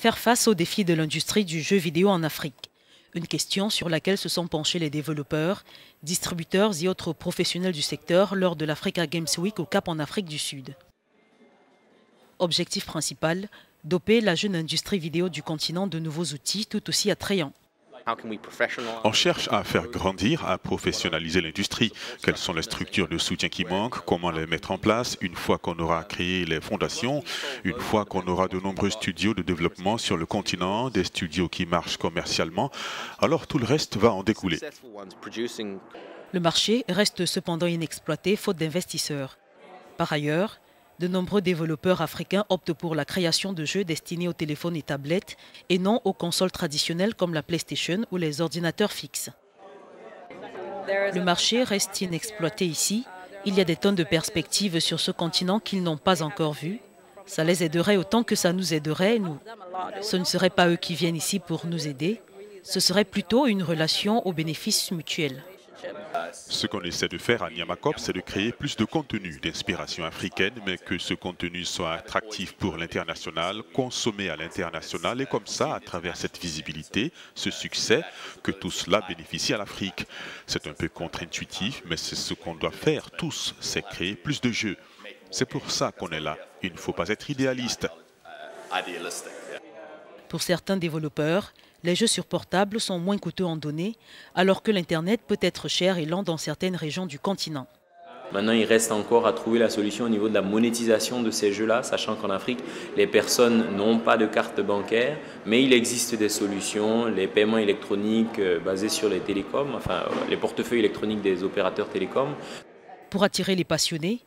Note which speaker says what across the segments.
Speaker 1: Faire face aux défis de l'industrie du jeu vidéo en Afrique. Une question sur laquelle se sont penchés les développeurs, distributeurs et autres professionnels du secteur lors de l'Africa Games Week au Cap en Afrique du Sud. Objectif principal, doper la jeune industrie vidéo du continent de nouveaux outils tout aussi attrayants.
Speaker 2: On cherche à faire grandir, à professionnaliser l'industrie. Quelles sont les structures de soutien qui manquent? Comment les mettre en place une fois qu'on aura créé les fondations, une fois qu'on aura de nombreux studios de développement sur le continent, des studios qui marchent commercialement, alors tout le reste va en découler.
Speaker 1: Le marché reste cependant inexploité faute d'investisseurs. Par ailleurs, de nombreux développeurs africains optent pour la création de jeux destinés aux téléphones et tablettes et non aux consoles traditionnelles comme la PlayStation ou les ordinateurs fixes. Le marché reste inexploité ici. Il y a des tonnes de perspectives sur ce continent qu'ils n'ont pas encore vues. Ça les aiderait autant que ça nous aiderait, nous. Ce ne serait pas eux qui viennent ici pour nous aider. Ce serait plutôt une relation au bénéfice mutuel.
Speaker 2: Ce qu'on essaie de faire à Niamakop, c'est de créer plus de contenu d'inspiration africaine, mais que ce contenu soit attractif pour l'international, consommé à l'international, et comme ça, à travers cette visibilité, ce succès, que tout cela bénéficie à l'Afrique. C'est un peu contre-intuitif, mais c'est ce qu'on doit faire tous, c'est créer plus de jeux. C'est pour ça qu'on est là. Il ne faut pas être idéaliste.
Speaker 1: Pour certains développeurs, les jeux sur portable sont moins coûteux en données, alors que l'Internet peut être cher et lent dans certaines régions du continent.
Speaker 3: Maintenant, il reste encore à trouver la solution au niveau de la monétisation de ces jeux-là, sachant qu'en Afrique, les personnes n'ont pas de carte bancaire, mais il existe des solutions, les paiements électroniques basés sur les télécoms, enfin les portefeuilles électroniques des opérateurs télécoms.
Speaker 1: Pour attirer les passionnés,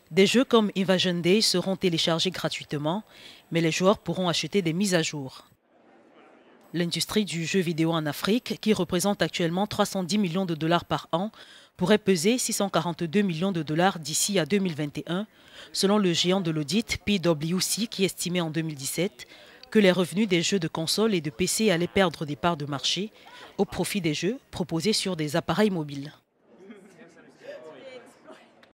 Speaker 1: des jeux comme Invasion Day seront téléchargés gratuitement, mais les joueurs pourront acheter des mises à jour. L'industrie du jeu vidéo en Afrique, qui représente actuellement 310 millions de dollars par an, pourrait peser 642 millions de dollars d'ici à 2021, selon le géant de l'audit PwC qui estimait en 2017 que les revenus des jeux de console et de PC allaient perdre des parts de marché au profit des jeux proposés sur des appareils mobiles.